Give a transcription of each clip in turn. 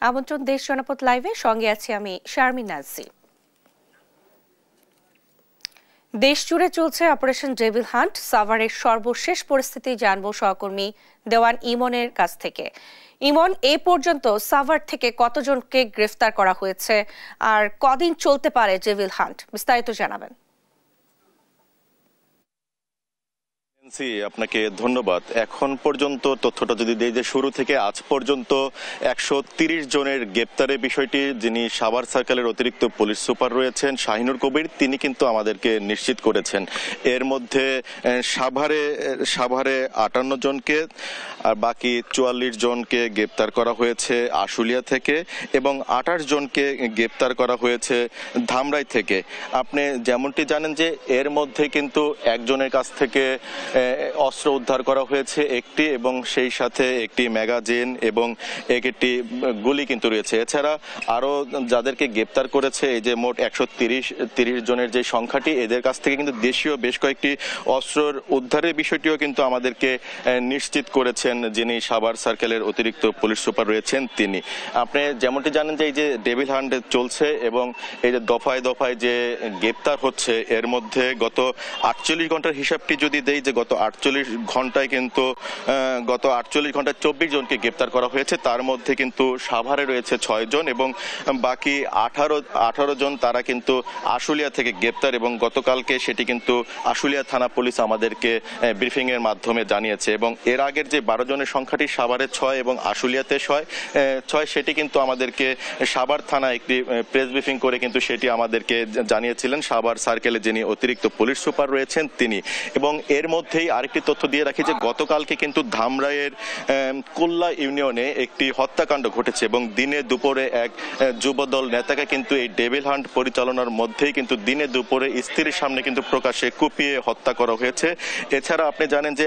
আমন্ত্রণ দেশ জনপদ লাইভে, সঙ্গে আছি আমি শারমিন নাজি। দেশ জুড়ে চলছে অপারেশন ডেভিল হান্ট। সাভারের সর্বশেষ পরিস্থিতি জানবো সহকর্মী দেওয়ান ইমনের কাছ থেকে। ইমন, এই পর্যন্ত সাভার থেকে কতজনকে গ্রেফতার করা হয়েছে আর কদিন চলতে পারে ডেভিল হান্ট, বিস্তারিত জানাবেন। আপনাকে ধন্যবাদ। এখন পর্যন্ত তথ্যটা যদি দেই যে শুরু থেকে আজ পর্যন্ত 130 জনের গ্রেপ্তারের বিষয়টি যিনি সাভার সার্কেলের অতিরিক্ত পুলিশ সুপার রয়েছেন শাহিনুর কবির, তিনি কিন্তু আমাদেরকে নিশ্চিত করেছেন। এর মধ্যে সাভারে 58 জনকে আর বাকি 44 জনকে গ্রেপ্তার করা হয়েছে আশুলিয়া থেকে এবং 28 জনকে গ্রেপ্তার করা হয়েছে ধামরাই থেকে। আপনি যেমনটি জানেন যে এর মধ্যে কিন্তু একজনের কাছ থেকে অস্ত্র উদ্ধার করা হয়েছে একটি, এবং সেই সাথে একটি ম্যাগাজিন এবং একটি গুলি কিন্তু রয়েছে। এছাড়া আরো যাদেরকে গ্রেপ্তার করেছে এই যে মোট 130 জনের যে সংখ্যাটি, এদের কাছ থেকে কিন্তু দেশীয় বেশ কয়েকটি অস্ত্রের উদ্ধারের বিষয়টিও কিন্তু আমাদেরকে নিশ্চিত করেছেন যিনি সাভার সার্কেলের অতিরিক্ত পুলিশ সুপার রয়েছেন তিনি। আপনি যেমনটি জানেন যে এই যে ডেভিল হান্ট চলছে এবং এই যে দফায় দফায় যে গ্রেপ্তার হচ্ছে, এর মধ্যে গত 48 ঘন্টার হিসাবটি যদি দেই যে গত 48 ঘন্টায় 24 জনকে গ্রেপ্তার করা হয়েছে। তার মধ্যে কিন্তু সাভারে রয়েছে 6 জন এবং বাকি 18 জন তারা কিন্তু আশুলিয়া থেকে গ্রেপ্তার, এবং গতকালকে সেটি কিন্তু আশুলিয়া থানা পুলিশ আমাদেরকে ব্রিফিং এর মাধ্যমে জানিয়েছে। এবং এর আগের যে 12 জনের সংখ্যাটি সাভারে 6 এবং আশুলিয়াতে 6 সেটি কিন্তু আমাদেরকে সাভার থানা একটি প্রেস ব্রিফিং করে কিন্তু সেটি আমাদেরকে জানিয়েছিলেন সাভার সার্কেলে যিনি অতিরিক্ত পুলিশ সুপার রয়েছেন তিনি। এবং এর মধ্যেই আরেকটি তথ্য দিয়ে রাখি যে গতকালকে কিন্তু ধামরাইয়ের কোল্লা ইউনিয়নে একটি হত্যাকাণ্ড ঘটেছে এবং দিনে দুপুরে এক যুবদল নেতাকে কিন্তু এই ডেভিল হান্ট পরিচালনার মধ্যেই কিন্তু দিনে দুপুরে স্ত্রীর সামনে কিন্তু প্রকাশ্যে কুপিয়ে হত্যা করা হয়েছে। এছাড়া আপনি জানেন যে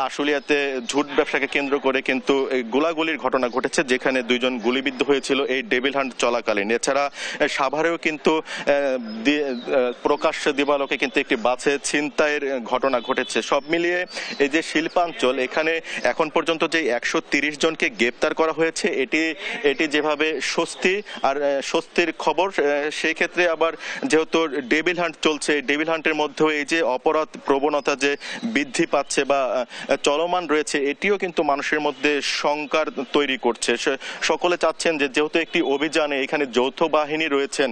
আশুলিয়াতে ঝুট ব্যবসাকে কেন্দ্র করে কিন্তু গোলাগুলির ঘটনা ঘটেছে, যেখানে 2 জন গুলিবিদ্ধ হয়েছিল এই ডেভিল হান্ট চলাকালীন। এছাড়া সাভারেও কিন্তু প্রকাশ্য দিবালোকে কিন্তু একটি বাসে ছিনতাইয়ের ঘটনা ঘটেছে। সব মিলিয়ে এই যে শিল্পাঞ্চল, এখানে এখন পর্যন্ত যে 130 জনকে গ্রেপ্তার করা হয়েছে, এটি যেভাবে স্বস্তির খবর, সেই ক্ষেত্রে আবার যেহেতু ডেভিল হান্ট চলছে, ডেভিল হান্টের মধ্যেও এই যে অপরাধ প্রবণতা যে বৃদ্ধি পাচ্ছে বা চলমান রয়েছে, এটিও কিন্তু মানুষের মধ্যে শঙ্কার তৈরি করছে। সকলে চাচ্ছেন যে যেহেতু একটি অভিযানে এখানে যৌথ বাহিনী রয়েছেন,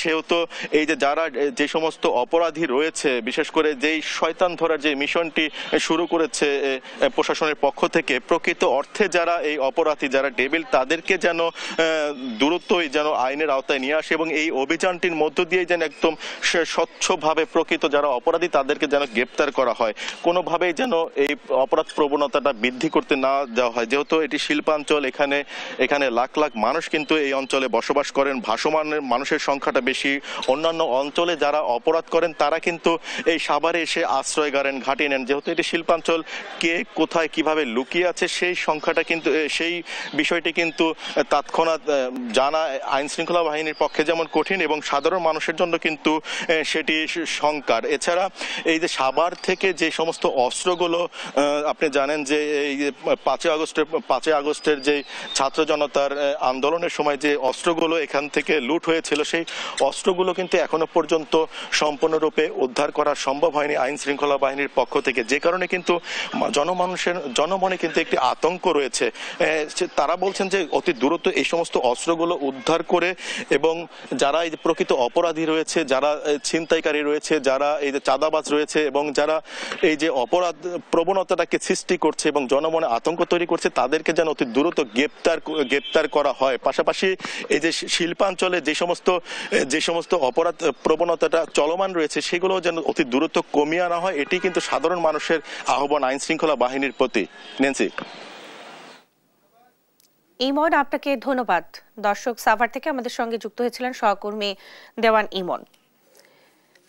সেহেতু এই যে যারা যে সমস্ত অপরাধী রয়েছে, বিশেষ করে যেই শয়তান ধরার যে মিশনটি শুরু করেছে প্রশাসনের পক্ষ থেকে, প্রকৃত অর্থে যারা এই অপরাধী, যারা ডেভিল, তাদেরকে যেন দ্রুতই যেন আইনের আওতায় নিয়ে আসে এবং এই অভিযানটির মধ্য দিয়ে যেন একদম স্বচ্ছভাবে প্রকৃত যারা অপরাধী তাদেরকে যেন গ্রেপ্তার করা হয়, কোনোভাবেই যেন এই অপরাধ প্রবণতাটা বৃদ্ধি করতে না দেওয়া হয়। যেহেতু এটি শিল্পাঞ্চল, এখানে লাখ লাখ মানুষ কিন্তু এই অঞ্চলে বসবাস করেন, ভাসমান মানুষের সংখ্যাটা বেশি। অন্যান্য অঞ্চলে যারা অপরাধ করেন তারা কিন্তু এই সাভারে এসে আশ্রয় ঘাটিয়ে নেন। যেহেতু এটি শিল্পাঞ্চল, কে কোথায় কিভাবে লুকিয়ে আছে সেই বিষয়টি কিন্তু তৎক্ষণাৎ জানা আইন শৃঙ্খলা বাহিনীর পক্ষে যেমন কঠিন এবং সাধারণ মানুষের জন্য কিন্তু সেটি শঙ্কার। এছাড়া এই যে সাভার থেকে যে সমস্ত অস্ত্রগুলো, আপনি জানেন যে এই 5 আগস্টের যে ছাত্র জনতার আন্দোলনের সময় যে অস্ত্রগুলো এখান থেকে লুট হয়েছিল, সেই অস্ত্রগুলো কিন্তু এখনো পর্যন্ত সম্পূর্ণরূপে উদ্ধার করা সম্ভব হয়নি আইন শৃঙ্খলা বাহিনীর পক্ষ থেকে, যে কারণে কিন্তু জনমনে কিন্তু একটি আতঙ্ক রয়েছে। তারা বলছেন যে অতি দ্রুত এই সমস্ত অস্ত্রগুলো উদ্ধার করে এবং যারা এই প্রকৃত অপরাধী রয়েছে, যারা ছিনতাইকারী রয়েছে, যারা এই যে চাঁদাবাজ রয়েছে এবং যারা এই যে অপরাধ প্রবণতাটাকে সৃষ্টি করছে এবং জনমনে আতঙ্ক তৈরি করছে, তাদেরকে যেন অতি দ্রুত গ্রেপ্তার করা হয়। পাশাপাশি এই যে শিল্পাঞ্চলে যে সমস্ত অপরাধ প্রবণতাটা চলমান রয়েছে, সেগুলো যেন অতি দ্রুত কমিয়ে আনা হয়, এটি কিন্তু সাধারণ মানুষের আহ্বান আইন শৃঙ্খলা বাহিনীর প্রতি। নেন্সি। ইমন, আপনাকে ধন্যবাদ। দর্শক, সাভার থেকে আমাদের সঙ্গে যুক্ত হয়েছিলেন সহকর্মী দেওয়ান ইমন।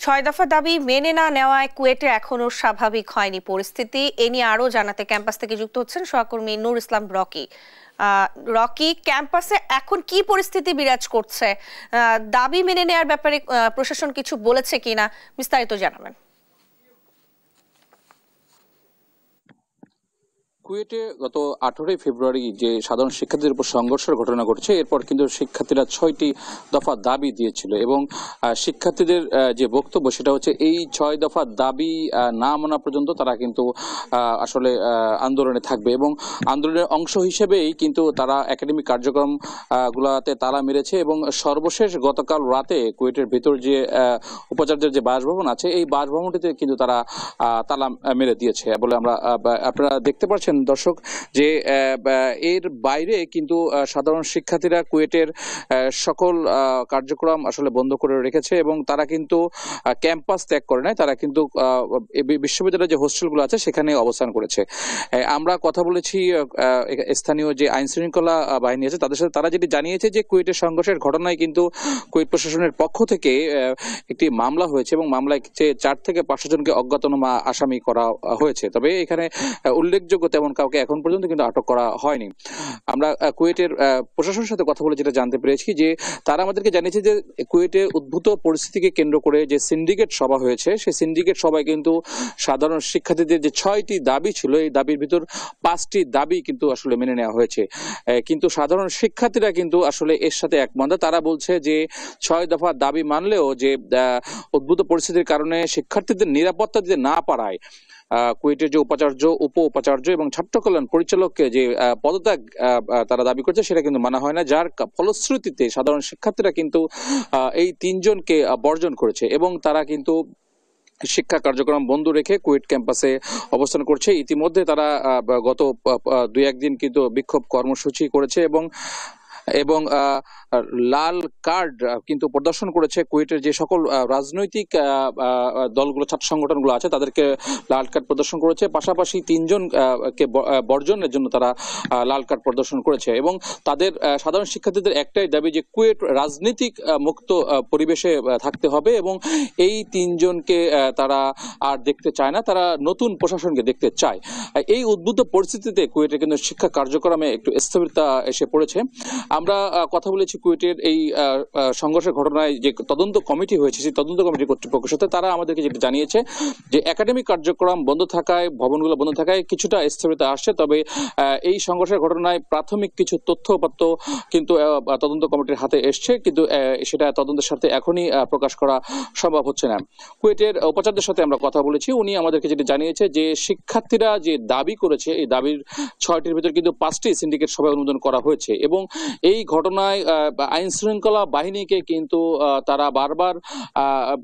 6 দফা দাবি মেনে না নেওয়ায় কুয়েটে এখনো স্বাভাবিক হয়নি পরিস্থিতি। এ নিয়ে আরো জানাতে ক্যাম্পাস থেকে যুক্ত হচ্ছেন সহকর্মী নূর ইসলাম রকি। ক্যাম্পাসে এখন কি পরিস্থিতি বিরাজ করছে? দাবি মেনে নেওয়ার ব্যাপারে প্রশাসন কিছু বলেছে কিনা, বিস্তারিত জানাবেন। কুয়েটে গত 18 ফেব্রুয়ারি যে সাধারণ শিক্ষার্থীদের উপর সংঘর্ষের ঘটনা ঘটছে, এরপর কিন্তু শিক্ষার্থীরা 6টি দফা দাবি দিয়েছিল এবং শিক্ষার্থীদের যে বক্তব্য সেটা হচ্ছে এই 6 দফা দাবি না মানা পর্যন্ত তারা কিন্তু আসলে আন্দোলনে থাকবে এবং আন্দোলনের অংশ হিসেবেই কিন্তু তারা একাডেমিক কার্যক্রম গুলাতে তালা মেরেছে এবং সর্বশেষ গতকাল রাতে কুয়েটের ভেতর যে উপাচার্যের যে বাসভবন আছে এই বাসভবনটিতে কিন্তু তারা তালা মেরে দিয়েছে বলে আমরা আপনারা দেখতে পাচ্ছেন দর্শক যে এর বাইরে কিন্তু সাধারণ শিক্ষার্থীরা কুয়েটের সকল কার্যক্রম আসলে বন্ধ করে রেখেছে এবং তারা কিন্তু ক্যাম্পাস ত্যাগ করে নাই, তারা কিন্তু বিশ্ববিদ্যালয়ের যে হোস্টেলগুলো আছে সেখানে অবস্থান করেছে। আমরা কথা বলেছি স্থানীয় যে আইন শৃঙ্খলা বাহিনী আছে তাদের সাথে, তারা যেটি জানিয়েছে যে কুয়েটের সংঘর্ষের ঘটনায় কিন্তু কুয়েট প্রশাসনের পক্ষ থেকে একটি মামলা হয়েছে এবং মামলায় 4 থেকে 500 জনকে অজ্ঞাতনামা আসামি করা হয়েছে। তবে এখানে উল্লেখযোগ্য তেমন কাউকে এখন পর্যন্ত কিন্তু আটক করা হয়নি। আমরা কুয়েটের প্রশাসনের সাথে কথা বলে যেটা জানতে পেরেছি যে তারা আমাদেরকে জানিয়েছে যে কুয়েটে উদ্ভূত পরিস্থিতিকে কেন্দ্র করে যে সিন্ডিকেট সভা হয়েছে সেই সিন্ডিকেট সভায় কিন্তু সাধারণ শিক্ষার্থীদের যে 6টি দাবি ছিল এই দাবির ভিতর 5টি দাবি কিন্তু আসলে মেনে নেওয়া হয়েছে, কিন্তু সাধারণ শিক্ষার্থীরা কিন্তু আসলে এর সাথে একমত। তারা বলছে যে 6 দফা দাবি মানলেও যে উদ্ভূত পরিস্থিতির কারণে শিক্ষার্থীদের নিরাপত্তা দিতে না পারায় কুয়েটের যে উপাচার্য, উপ উপাচার্য এবং ছাত্র কল্যাণ পরিচালককে যে পদত্যাগ তারা দাবি করছে সেটা কিন্তু মানা হয় না, যার ফলশ্রুতিতে সাধারণ শিক্ষার্থীরা কিন্তু এই 3 জনকে বর্জন করেছে এবং তারা কিন্তু শিক্ষা কার্যক্রম বন্ধ রেখে কুয়েট ক্যাম্পাসে অবস্থান করছে। ইতিমধ্যে তারা গত 2-1 দিন কিন্তু বিক্ষোভ কর্মসূচি করেছে এবং লাল কার্ড কিন্তু প্রদর্শন করেছে। কুয়েটের যে সকল রাজনৈতিক দলগুলো, ছাত্র সংগঠনগুলো আছে তাদেরকে লাল কার্ড প্রদর্শন করেছে, পাশাপাশি 3 জনকে বর্জনের জন্য তারা লাল কার্ড প্রদর্শন করেছে এবং তাদের সাধারণ শিক্ষার্থীদের একটাই দাবি যে কুয়েট রাজনৈতিক মুক্ত পরিবেশে থাকতে হবে এবং এই 3 জনকে তারা আর দেখতে চায় না, তারা নতুন প্রশাসনকে দেখতে চায়। এই উদ্ভূত পরিস্থিতিতে কুয়েটে কিন্তু শিক্ষা কার্যক্রমে একটু স্থবিরতা এসে পড়েছে। আমরা কথা বলেছি কুয়েটের এই সংঘর্ষের ঘটনায় যে তদন্ত কমিটি হয়েছে সেই তদন্ত কমিটির কর্তৃপক্ষের সাথে, তারা আমাদেরকে যেটা জানিয়েছে যে একাডেমিক কার্যক্রম বন্ধ থাকায়, ভবনগুলো বন্ধ থাকায় কিছুটা স্থবিরতা আসছে, তবে এই সংঘর্ষের ঘটনায় প্রাথমিক কিছু তথ্যপত্র কিন্তু তদন্ত কমিটির হাতে এসছে, কিন্তু সেটা তদন্তের সাথে এখনই প্রকাশ করা সম্ভব হচ্ছে না। কুয়েটের উপাচার্যের সাথে আমরা কথা বলেছি, উনি আমাদেরকে যেটা জানিয়েছে যে শিক্ষার্থীরা যে দাবি করেছে এই দাবির 6টির ভিতর কিন্তু 5টি সিন্ডিকেট সভায় অনুমোদন করা হয়েছে এবং এই ঘটনায় আইন শৃঙ্খলা বাহিনীকে কিন্তু তারা বারবার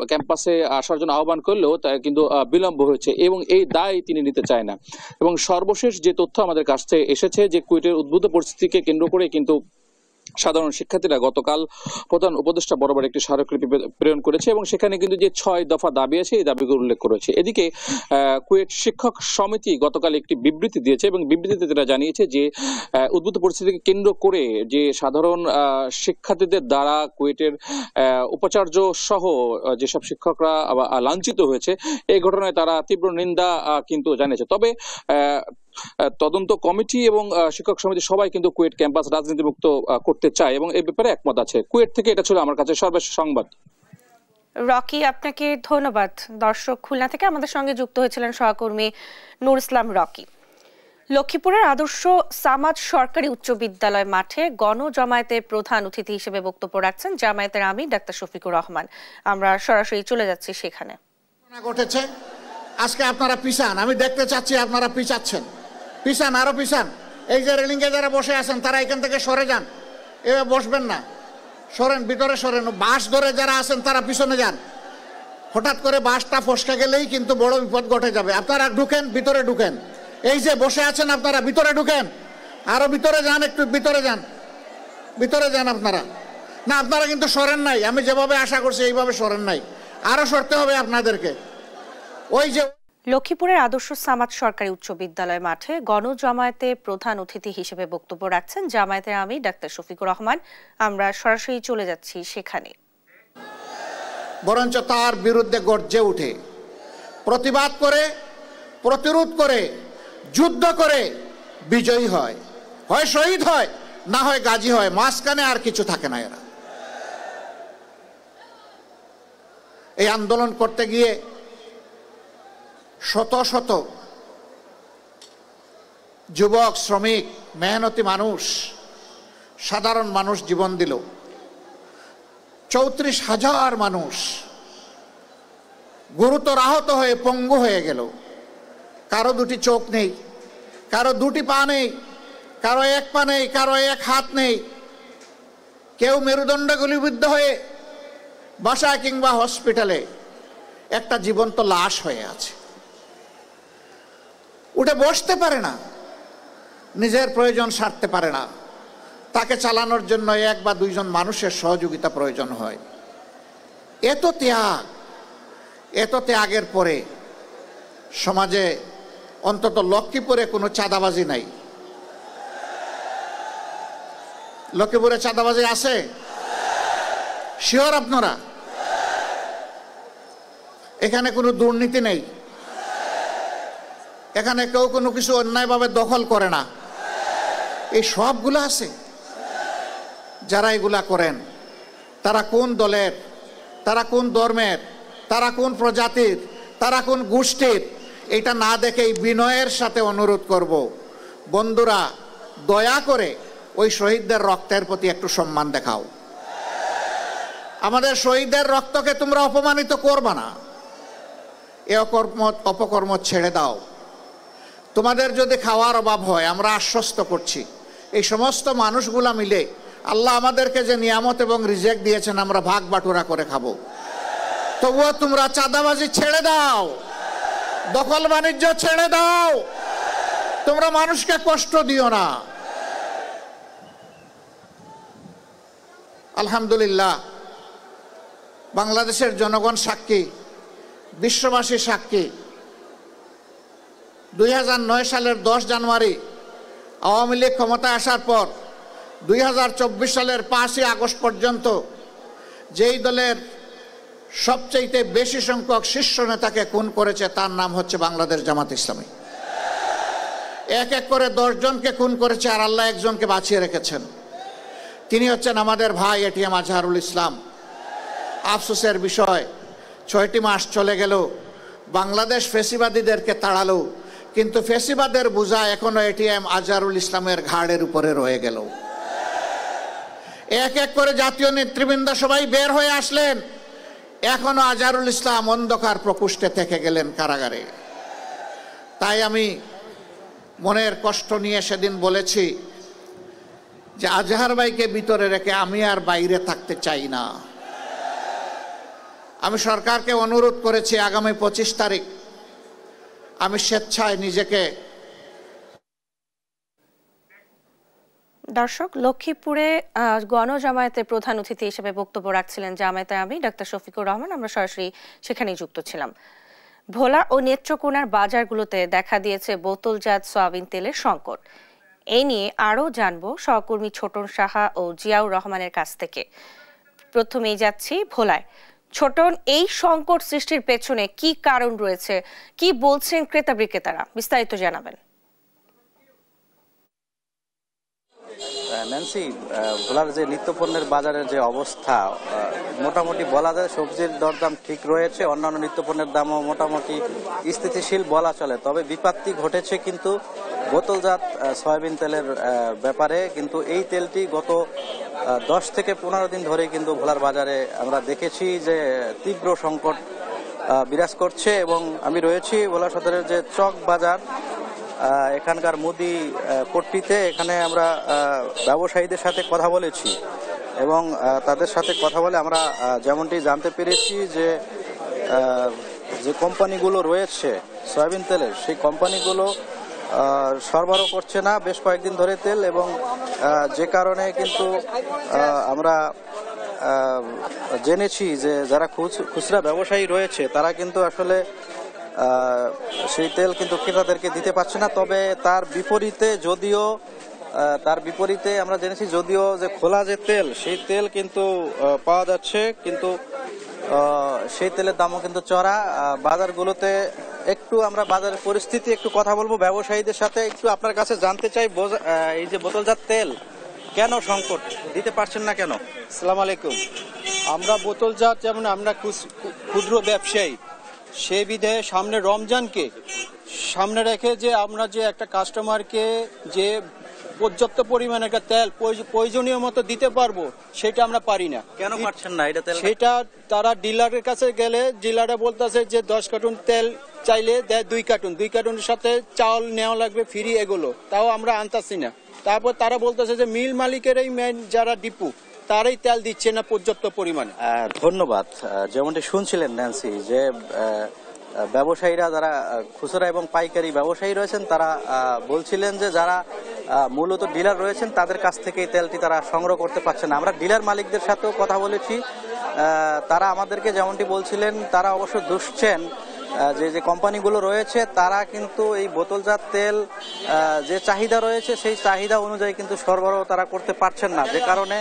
ক্যাম্পাসে আসার জন্য আহ্বান করলেও তা কিন্তু বিলম্ব হয়েছে এবং এই দায় তিনি নিতে চায় না। এবং সর্বশেষ যে তথ্য আমাদের কাছ থেকে এসেছে যে কুয়েটের উদ্ভূত পরিস্থিতিকে কেন্দ্র করে কিন্তু সাধারণ শিক্ষার্থীরা গতকাল প্রধান উপদেষ্টা বরাবর একটি স্মারকলিপি প্রেরণ করেছে এবং সেখানে কিন্তু যে 6 দফা দাবি আছে এই দাবিগুলো উল্লেখ করেছে। এদিকে কুয়েট শিক্ষক সমিতি গতকাল একটি বিবৃতি দিয়েছে এবং বিবৃতিতে তারা জানিয়েছে যে উদ্ভূত পরিস্থিতিকে কেন্দ্র করে যে সাধারণ শিক্ষার্থীদের দ্বারা কুয়েটের উপাচার্য সহ যেসব শিক্ষকরা লাঞ্ছিত হয়েছে এই ঘটনায় তারা তীব্র নিন্দা কিন্তু জানিয়েছে। তবে তদন্ত কমিটি এবং শিক্ষক সমিতি সবাই কিন্তু কুয়েট ক্যাম্পাস রাজনীতিমুক্ত করতে চায় এবং এই ব্যাপারে একমত আছে। কুয়েট থেকে এটা ছিল আমার কাছে সর্বশেষ সংবাদ। রকি, আপনাকে ধন্যবাদ। দর্শক, খুলনা থেকে আমাদের সঙ্গে যুক্ত হয়েছিলেন সহকর্মী নূর ইসলাম রকি। লক্ষ্মীপুরের আদর্শ সামাদ সরকারি উচ্চ বিদ্যালয় মাঠে গণজমায়েতের প্রধান অতিথি হিসেবে বক্তব্য রাখছেন জামায়াতের আমির ডাক্তার শফিকুর রহমান। আমরা সরাসরি চলে যাচ্ছি সেখানে। ঘটেছে আজকে আপনারা পিছান, আমি দেখতে চাচ্ছি আপনারা পিছাচ্ছেন, পিছান, আরো পিছান। এই যে রেলিংয়ে যারা বসে আছেন তারা এখান থেকে সরে যান, এভাবে বসবেন না, সরেন, ভিতরে সরেন। বাস ধরে যারা আছেন তারা পিছনে যান, হঠাৎ করে বাসটা ফসকে গেলেই কিন্তু বড় বিপদ ঘটে যাবে। আপনারা ঢুকেন, ভিতরে ঢুকেন। এই যে বসে আছেন আপনারা ভিতরে ঢুকেন, আরো ভিতরে যান, একটু ভিতরে যান, ভিতরে যান আপনারা। না, আপনারা কিন্তু সরেন নাই, আমি যেভাবে আশা করছি এইভাবে সরেন নাই, আরো সরতে হবে আপনাদেরকে। ওই যে লক্ষ্মীপুরের আদর্শ সামাদ সরকারি উচ্চ বিদ্যালয় মাঠে গণজমায়েতে প্রধান অতিথি হিসেবে বক্তব্য রাখছেন জামায়াতের আমির ডাক্তার শফিকুর রহমান। আমরা সরাসরি চলে যাচ্ছি সেখানে। বরঞ্চ তার বিরুদ্ধে গর্জে উঠে প্রতিবাদ করে, প্রতিরোধ করে, যুদ্ধ করে বিজয়ী হয়, হয় শহীদ হয়, না হয় গাজী হয়, মাঝখানে আর কিছু থাকে না। এরা এই আন্দোলন করতে গিয়ে শত শত যুবক, শ্রমিক, মেহনতি মানুষ, সাধারণ মানুষ জীবন দিল। ৩৪,০০০ মানুষ গুরুতর আহত হয়ে পঙ্গু হয়ে গেল। কারো দুটি চোখ নেই, কারো দুটি পা নেই, কারো এক পা নেই, কারো এক হাত নেই। কেউ মেরুদণ্ডে গুলিবিদ্ধ হয়ে বাসায় কিংবা হসপিটালে একটা জীবন্ত লাশ হয়ে আছে। উঠে বসতে পারে না, নিজের প্রয়োজন সারতে পারে না, তাকে চালানোর জন্য 1 বা 2 জন মানুষের সহযোগিতা প্রয়োজন হয়। এত ত্যাগের পরে সমাজে অন্তত লক্ষ্মীপুরে কোনো চাঁদাবাজি নাই। লক্ষ্মীপুরে চাঁদাবাজি আছে? শিওর আপনারা? এখানে কোনো দুর্নীতি নেই, এখানে কেউ কোনো কিছু অন্যায়ভাবে দখল করে না, এই সবগুলো আছে। যারা এগুলা করেন তারা কোন দলের, তারা কোন ধর্মের, তারা কোন প্রজাতির, তারা কোন গোষ্ঠীর, এটা না দেখেই বিনয়ের সাথে অনুরোধ করব, বন্ধুরা দয়া করে ওই শহীদদের রক্তের প্রতি একটু সম্মান দেখাও। আমাদের শহীদদের রক্তকে তোমরা অপমানিত করবা না, এ অপকর্ম ছেড়ে দাও। তোমাদের যদি খাওয়ার অভাব হয়, আমরা আশ্বস্ত করছি এই সমস্ত মানুষগুলা মিলে আল্লাহ আমাদেরকে যে নিয়ামত এবং রিজেক দিয়েছেন আমরা ভাগ বাটুরা করে খাবো। তবুও তোমরা চাঁদাবাজি ছেড়ে দাও, দখল বাণিজ্য ছেড়ে দাও, তোমরা মানুষকে কষ্ট দিও না। আলহামদুলিল্লাহ, বাংলাদেশের জনগণ সাক্ষী, বিশ্ববাসী সাক্ষী। 2009 সালের 10 জানুয়ারি আওয়ামী লীগ ক্ষমতায় আসার পর 2024 সালের 5ই আগস্ট পর্যন্ত যেই দলের সবচেয়ে বেশি সংখ্যক শীর্ষ নেতাকে খুন করেছে তার নাম হচ্ছে বাংলাদেশ জামাত ইসলামী। এক এক করে 10 জনকে খুন করেছে, আর আল্লাহ একজনকে বাঁচিয়ে রেখেছেন। তিনি হচ্ছেন আমাদের ভাই এটিএম আজহারুল ইসলাম। আফসোসের বিষয়, 6টি মাস চলে গেল, বাংলাদেশ ফ্যাসিবাদীদেরকে তাড়ালো, কিন্তু ফ্যাসিবাদের বোঝা এখনো এটিএম আজহারুল ইসলামের ঘাড়ের উপরে রয়ে গেল। এক এক করে জাতীয় নেতৃবৃন্দ সবাই বের হয়ে আসলেন, এখনো আজহারুল ইসলাম অন্ধকার প্রকোষ্ঠে থেকে গেলেন কারাগারে। তাই আমি মনের কষ্ট নিয়ে সেদিন বলেছি যে আজহার ভাইকে ভিতরে রেখে আমি আর বাইরে থাকতে চাই না। আমি সরকারকে অনুরোধ করেছি আগামী 25 তারিখ আমি স্বেচ্ছায় নিজেকে। দর্শক, লক্ষ্মীপুরে গণজামায়াতের প্রধান অতিথি হিসেবে বক্তব্য রাখছিলেন জামায়াতে আমি ডাক্তার শফিকুর রহমান। আমরা সরাসরি সেখানেই যুক্ত ছিলাম। ভোলা ও নেত্রকোনার বাজারগুলোতে দেখা দিয়েছে বোতলজাত সয়াবিন তেলের সংকট। এই নিয়ে আরও জানবো সহকর্মী ছোটন সাহা ও জিয়াউর রহমানের কাছ থেকে। প্রথমেই যাচ্ছি ভোলায়। ছোটন, এই সংকট সৃষ্টির পেছনে কি কারণ রয়েছে, কি বলছেন ক্রেতা বিক্রেতারা, বিস্তারিত জানাবেন। ন্যান্সি, ভোলার যে নিত্যপণ্যের বাজারের যে অবস্থা, মোটামুটি বলা যায় সবজির দরদাম ঠিক রয়েছে, অন্যান্য নিত্যপণ্যের দামও মোটামুটি স্থিতিশীল বলা চলে। তবে বিপত্তি ঘটেছে কিন্তু বোতলজাত সয়াবিন তেলের ব্যাপারে। কিন্তু এই তেলটি গত 10 থেকে 15 দিন ধরে কিন্তু ভোলার বাজারে আমরা দেখেছি যে তীব্র সংকট বিরাজ করছে। এবং আমি রয়েছি ভোলা সদরের যে চক বাজার, এখানকার মুদি পট্টিতে। এখানে আমরা ব্যবসায়ীদের সাথে কথা বলেছি এবং তাদের সাথে কথা বলে আমরা যেমনটি জানতে পেরেছি যে যে কোম্পানিগুলো রয়েছে সয়াবিন তেলের, সেই কোম্পানিগুলো সরবরাহ করছে না বেশ কয়েকদিন ধরে তেল, এবং যে কারণে কিন্তু আমরা জেনেছি যে যারা খুচরা ব্যবসায়ী রয়েছে তারা কিন্তু আসলে সেই তেল কিন্তু ক্রেতাদেরকে দিতে পারছে না। তবে তার বিপরীতে আমরা জেনেছি যদিও যে খোলা যে তেল, সেই তেল কিন্তু পাওয়া যাচ্ছে, কিন্তু সেই তেলের দামও কিন্তু চড়া। বাজারগুলোতে একটু আমরা বাজারের পরিস্থিতি একটু কথা বলবো ব্যবসায়ীদের সাথে। একটু আপনার কাছে জানতে চাই, এই যে বোতলজাত তেল কেন সংকট, দিতে পারছেন না কেন? আসসালামু আলাইকুম। আমরা বোতলজাত, যেমন আমরা ক্ষুদ্র ব্যবসায়ী, সে বিধে সামনে রমজানকে সামনে রেখে যে আমরা যে একটা কাস্টমারকে যে পর্যাপ্ত পরিমাণে একটা তেল প্রয়োজনীয় মতো দিতে পারবো সেটা আমরা পারি না। কেন পারছেন না এটা? তেল সেটা তারা ডিলারের কাছে গেলে ডিলারে বলতেছে যে 10 কার্টুন তেল চাইলে দেয় 2 কার্টুন, 2 কার্টুনের সাথে চাল নেওয়া লাগবে ফ্রি, এগুলো তাও আমরা আনতাছি না। তারপর তারা বলতেছে যে মিল মালিকেরই মেন যারা ডিপু তারাই তেল দিচ্ছে না পর্যাপ্ত পরিমাণে। ধন্যবাদ। যেমনটি শুনছিলেন ন্যান্সি, যে ব্যবসায়ীরা যারা খুচরা এবং পাইকারি ব্যবসায়ী রয়েছেন তারা বলছিলেন যে যারা মূলত ডিলার রয়েছেন তাদের কাছ থেকে এই তেলটি তারা সংগ্রহ করতে পারছেন না। আমরা ডিলার মালিকদের সাথেও কথা বলেছি, তারা আমাদেরকে যেমনটি বলছিলেন তারা অবশ্য দুষছেন যে কোম্পানিগুলো রয়েছে তারা কিন্তু এই বোতলজাত তেল যে চাহিদা রয়েছে সেই চাহিদা অনুযায়ী কিন্তু সরবরাহ তারা করতে পারছেন না, যে কারণে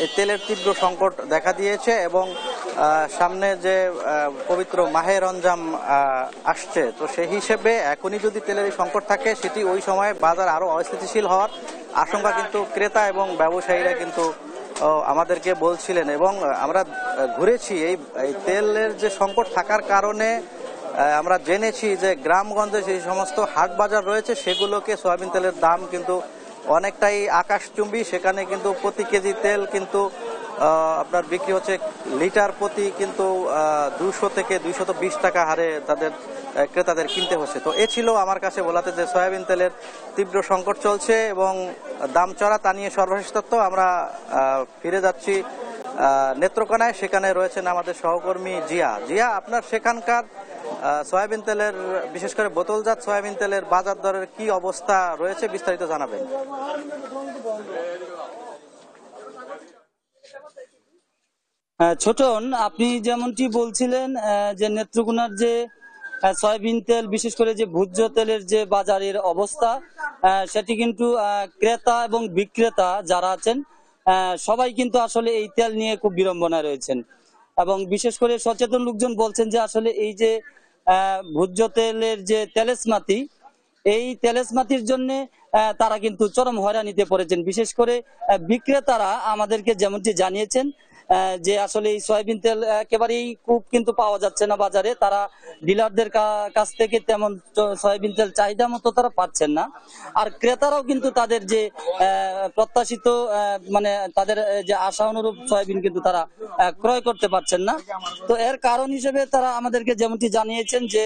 এই তেলের তীব্র সংকট দেখা দিয়েছে। এবং সামনে যে পবিত্র মাহে রমজান আসছে, তো সেই হিসেবে এখনই যদি তেলের এই সংকট থাকে সেটি ওই সময় বাজার আরো অস্থিতিশীল হওয়ার আশঙ্কা কিন্তু ক্রেতা এবং ব্যবসায়ীরা কিন্তু আমাদেরকে বলছিলেন। এবং আমরা ঘুরেছি এই তেলের যে সংকট থাকার কারণে আমরা জেনেছি যে গ্রামগঞ্জে যে সমস্ত হাট বাজার রয়েছে সেগুলোকে সয়াবিন তেলের দাম কিন্তু অনেকটাই আকাশচুম্বী। সেখানে কিন্তু প্রতি কেজি তেল কিন্তু আপনার বিক্রি হচ্ছে লিটার প্রতি কিন্তু 200 থেকে 220 টাকা হারে তাদের ক্রেতাদের কিনতে হচ্ছে। তো এ ছিল আমার কাছে বলাতে যে সয়াবিন তেলের তীব্র সংকট চলছে এবং দাম চড়া, তা নিয়ে সর্বশেষ তথ্য। আমরা ফিরে যাচ্ছি নেত্রকোনায়, সেখানে রয়েছেন আমাদের সহকর্মী জিয়া। আপনার সেখানকার সয়াবিন তেলের, বিশেষ করে বোতলজাত সয়াবিন তেলের বাজার দরের কি অবস্থা রয়েছে বিস্তারিত জানাবেন। ছোটন, আপনি যেমনটি বলছিলেন যে নেত্রকোনার যে সয়াবিন তেল, বিশেষ করে যে ভোজ্য তেলের যে বাজারের অবস্থা, সেটি কিন্তু ক্রেতা এবং বিক্রেতা যারা আছেন সবাই কিন্তু আসলে এই তেল নিয়ে খুব বিড়ম্বনায় রয়েছেন। এবং বিশেষ করে সচেতন লোকজন বলছেন যে আসলে এই যে ভোজ্য তেলের যে তেলেসমাতি, এই তেলেসমাতির জন্য তারা কিন্তু চরম হয়রানিতে পড়েছেন। বিশেষ করে বিক্রেতারা আমাদেরকে যেমনটি জানিয়েছেন যে আসলে এই সয়াবিন তেল একেবারেই খুব কিন্তু পাওয়া যাচ্ছে না বাজারে। তারা ডিলারদের কাছ থেকে তেমন সয়াবিন তেল চাহিদা মতো তারা পাচ্ছেন না। আর ক্রেতারাও কিন্তু তাদের যে প্রত্যাশিত মানে তাদের যে আশা অনুরূপ সয়াবিন কিন্তু তারা ক্রয় করতে পারছেন না। তো এর কারণ হিসেবে তারা আমাদেরকে যেমনটি জানিয়েছেন যে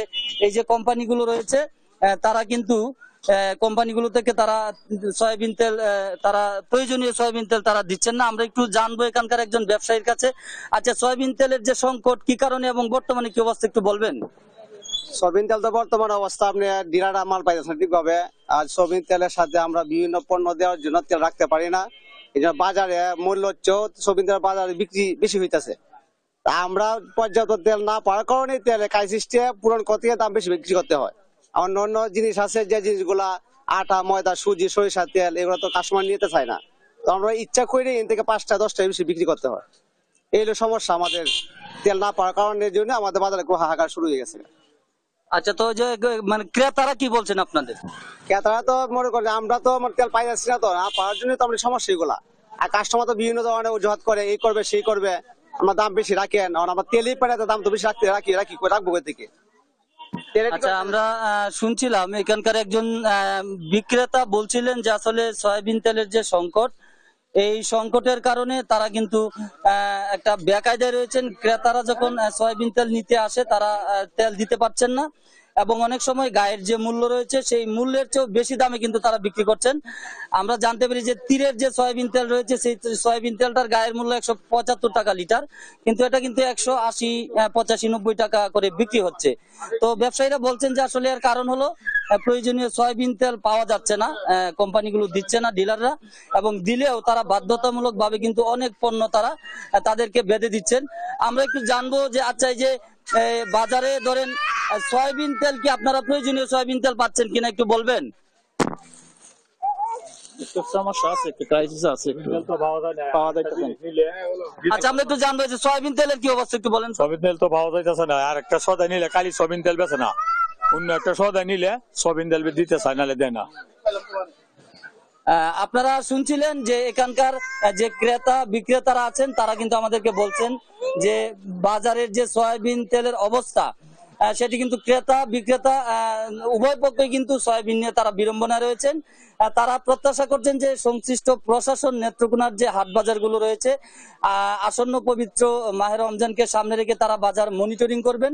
এই যে কোম্পানিগুলো রয়েছে তারা কিন্তু কোম্পানিগুলো থেকে তারা সয়াবিন তেল, তারা প্রয়োজনীয় সয়াবিন তেল তারা দিচ্ছেন না। আমরা একটু জানবো এখানকার একজন ব্যবসায়ীর কাছে। আচ্ছা, সয়াবিন তেলের যে সংকট কি কারণে এবং বর্তমানে কি অবস্থা একটু বলবেন? সয়াবিন তেল তো বর্তমান অবস্থা আপনি ডিলাররা মাল পাইতেছেন ঠিকভাবে। আর সয়াবিন তেলের সাথে আমরা বিভিন্ন পণ্য দেওয়ার জন্য তেল রাখতে পারি না, এই জন্য বাজারে মূল্য হচ্ছে সয়াবিন তেল বাজারে বিক্রি বেশি হইতেছে। আমরা পর্যাপ্ত তেল না পাওয়ার কারণে তেলের ক্রাইসিসটা পূরণ করতে দাম বেশি বিক্রি করতে হয়। আমার অন্য জিনিস আছে যে জিনিসগুলা আটা, ময়দা, সুজি, সরিষা তেল, এগুলো তো কাস্টমার নিতে চায় না। তো আমরা ইচ্ছা করে এর থেকে 5টা 10টা বেশি বিক্রি করতে হয়। এই হলো সমস্যা আমাদের, তেল না পাওয়ার কারণের জন্য আমাদের বাজারে হাহাকার শুরু হয়ে গেছে। আচ্ছা, তো যে মানে ক্রেতারা কি বলছেন আপনাদের? ক্রেতারা তো মনে করেন আমরা তো তেল পাই যাচ্ছি না, তো না পাওয়ার জন্য তো আমাদের সমস্যা এগুলা। আর কাস্টমার তো বিভিন্ন ধরনের অজুহাত করে, এই করবে সেই করবে, আমরা দাম বেশি রাখেন। আমার তেলই পাই না, দাম তো বেশি রাখবো থেকে। আচ্ছা, আমরা শুনছিলাম এখানকার একজন বিক্রেতা বলছিলেন যে আসলে সয়াবিন তেলের যে সংকট, এই সংকটের কারণে তারা কিন্তু একটা বেকায়দায় রয়েছেন। ক্রেতারা যখন সয়াবিন তেল নিতে আসে তারা তেল দিতে পারছেন না এবং অনেক সময় গায়ের যে মূল্য রয়েছে সেই মূল্যের চেয়েও বেশি দামে কিন্তু তারা বিক্রি করছেন। আমরা জানতে পারি যে তীরের যে সয়াবিন তেল রয়েছে সেই সয়াবিন তেলটার গায়ের মূল্য 175 টাকা লিটার, কিন্তু এটা কিন্তু 180, 85, 90 টাকা করে বিক্রি হচ্ছে। তো ব্যবসায়ীরা বলছেন যে আসলে এর কারণ হলো প্রয়োজনীয় সয়াবিন তেল পাওয়া যাচ্ছে না, কোম্পানিগুলো দিচ্ছে না ডিলাররা, এবং দিলেও তারা বাধ্যতামূলক ভাবে কিন্তু অনেক পণ্য তারা তাদেরকে বেঁধে দিচ্ছেন। আমরা একটু জানবো যে আচ্ছা, এই যে বাজারে ধরেন সয়াবিন তেল কি আপনারা প্রয়োজনীয় সয়াবিন তেল পাচ্ছেন কিনা একটু বলবেন? সমস্যা আছে, একটু ক্রাইসিস আছে, পাওয়া যাইতেছে না। আচ্ছা, আমরা একটু জানবো যে সয়াবিন তেলের কি অবস্থা একটু বলেন। সয়াবিন তেল তো পাওয়া যাইতেছে না। আর একটা সদাই নিলে কালি সয়াবিন তেল বেছে না, অন্য একটা সদাই নিলে সয়াবিন তেল দিতে চায়, নাহলে দেয় না। আপনারা শুনছিলেন যে এখানকার যে ক্রেতা বিক্রেতারা আছেন তারা কিন্তু আমাদেরকে বলছেন যে বাজারের যে সয়াবিন তেলের অবস্থা, সেটি কিন্তু ক্রেতা বিক্রেতা উভয় পক্ষে কিন্তু সয়াবিন নিয়ে তারা বিড়ম্বনা রয়েছেন। তারা প্রত্যাশা করছেন যে সংশ্লিষ্ট প্রশাসন নেত্রকোনার যে হাট বাজারগুলো রয়েছে আসন্ন পবিত্র মাহে রমজানকে সামনে রেখে তারা বাজার মনিটরিং করবেন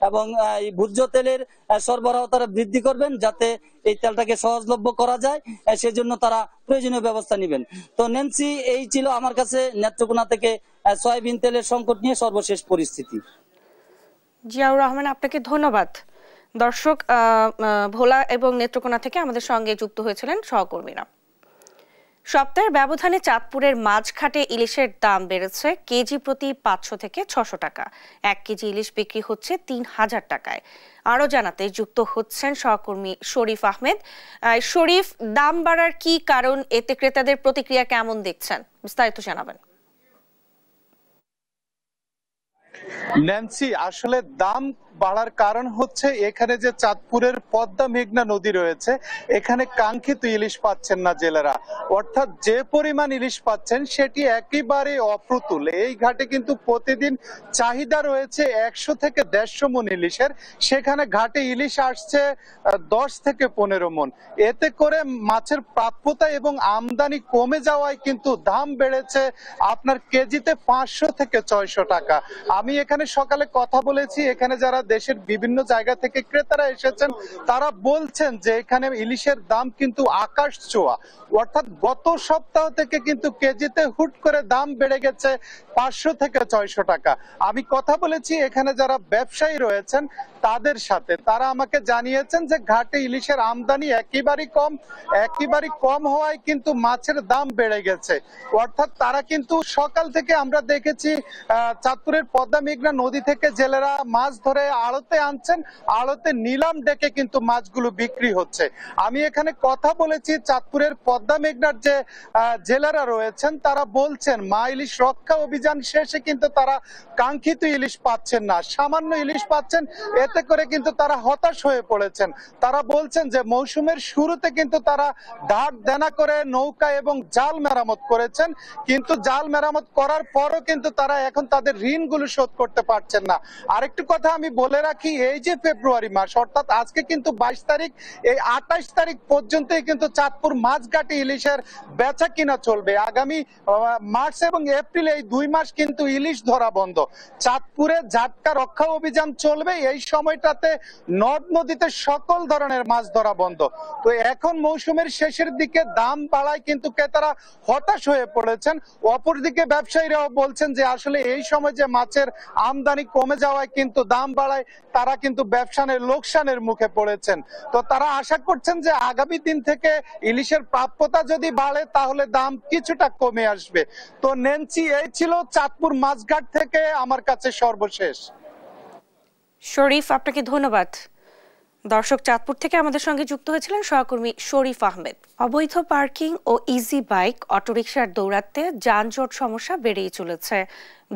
এবং এই ভোজ্য তেলের সরবরাহ তারা বৃদ্ধি করবেন, যাতে এই তেলটাকে সহজলভ্য করা যায়, সেজন্য তারা প্রয়োজনীয় ব্যবস্থা নেবেন। তো ন্যান্সি, এই ছিল আমার কাছে নেত্রকোনা থেকে সয়াবিন তেলের সংকট নিয়ে সর্বশেষ পরিস্থিতি। জিয়াউর রহমান, আপনাকে ধন্যবাদ। দর্শক, ভোলা এবং নেত্রকোনা থেকে আমাদের সঙ্গে যুক্ত হয়েছিলেন সহকর্মীরা। সপ্তাহের ব্যবধানে চাঁদপুরের মাছঘাটে ইলিশের দাম বেড়েছে কেজি প্রতি 500 থেকে 600 টাকা। 1 কেজি ইলিশ বিক্রি হচ্ছে 3000 টাকায়। আরো জানাতে যুক্ত হচ্ছেন সহকর্মী শরীফ আহমেদ। শরীফ, দাম বাড়ার কি কারণ, এতে ক্রেতাদের প্রতিক্রিয়া কেমন দেখছেন, বিস্তারিত জানাবেন। ন্যান্সি, আসলে দাম বাড়ার কারণ হচ্ছে এখানে যে চাঁদপুরের পদ্মা মেঘনা নদী রয়েছে, এখানে কাঙ্ক্ষিত ইলিশ পাচ্ছেন না জেলেরা। অর্থাৎ যে পরিমাণ ইলিশ পাচ্ছেন সেটি একেবারে অপ্রতুল। এই ঘাটে কিন্তু প্রতিদিন চাহিদা রয়েছে 100 থেকে 150 মন ইলিশের, সেখানে ঘাটে ইলিশ আসছে 10 থেকে 15 মন। এতে করে মাছের প্রাপ্যতা এবং আমদানি কমে যাওয়ায় কিন্তু দাম বেড়েছে আপনার কেজিতে 500 থেকে 600 টাকা। আমি এখানে সকালে কথা বলেছি, এখানে যারা দেশের বিভিন্ন জায়গা থেকে ক্রেতারা এসেছেন তারা বলছেন যে এখানে ইলিশের দাম কিন্তু আকাশ ছোঁয়া। অর্থাৎ গত সপ্তাহ থেকে কিন্তু কেজিতে হুট করে দাম বেড়ে গেছে 500 থেকে 600 টাকা। আমি কথা বলেছি এখানে যারা ব্যবসায়ী রয়েছেন তাদের সাথে, তারা আমাকে জানিয়েছেন যে ঘাটে ইলিশের আমদানি একেবারে কম হওয়ায় কিন্তু মাছের দাম বেড়ে গেছে। অর্থাৎ তারা কিন্তু সকাল থেকে আমরা দেখেছি চাঁদপুরের পদ্মা মেঘনা নদী থেকে জেলেরা মাছ ধরে আড়তে আনছেন, আড়তে নিলাম ডেকে কিন্তু মাছগুলো বিক্রি হচ্ছে। আমি এখানে কথা বলেছি চাঁদপুরের পদ্মা মেঘনার যে জেলেরা রয়েছেন, তারা বলছেন মা ইলিশ রক্ষা অভিযান শেষে কিন্তু তারা কাঙ্ক্ষিত ইলিশ পাচ্ছেন না, সামান্য ইলিশ পাচ্ছেন। এতে করে কিন্তু তারা হতাশ হয়ে পড়েছেন। তারা বলছেন যে মৌসুমের শুরুতে কিন্তু তারা ধার দেনা করে নৌকা এবং জাল মেরামত করেছেন, কিন্তু জাল মেরামত করার পরও কিন্তু তারা এখন তাদের ঋণগুলো শোধ করতে পারছেন না। আরেকটু কথা আমি বলে রাখি, এই যে ফেব্রুয়ারি মাস, অর্থাৎ আজকে কিন্তু 22 তারিখ, এই 28 তারিখ পর্যন্তই কিন্তু চাঁদপুর মাছঘাটে ইলিশের বেচা কিনা চলবে। আগামী মার্চ এবং এপ্রিল এই 2 মাস কিন্তু ইলিশ ধরা বন্ধ। চাঁদপুরে ঝাটকা রক্ষা অভিযান চলবে, এই সময়টাতে নদ নদীতে সকল ধরনের মাছ ধরা বন্ধ। তো এখন মৌসুমের শেষের দিকে দাম বাড়ায় কিন্তু ক্রেতারা হতাশ হয়ে পড়েছেন। অপরদিকে ব্যবসায়ীরাও বলছেন যে আসলে এই সময় যে মাছের আমদানি কমে যাওয়ায় কিন্তু দাম বাড়ায় তারা কিন্তু ব্যবসানের লোকসানের মুখে পড়েছেন। তো তারা আশা করছেন যে আগামী দিন থেকে ইলিশের প্রাপ্যতা যদি বাড়ে তাহলে দাম কিছুটা কমে আসবে। তো ন্যান্সি, এই ছিল চাঁদপুর মাছঘাট থেকে আমার কাছে সর্বশেষ। শরীফ, আপনাকে ধন্যবাদ। দর্শক, চাঁদপুর থেকে আমাদের সঙ্গে যুক্ত হয়েছিলেন সহকর্মী শরীফ আহমেদ। অবৈধ পার্কিং ও ইজি বাইক, অটোরিকশার দৌরাত্মে যানজট সমস্যা বেড়েই চলেছে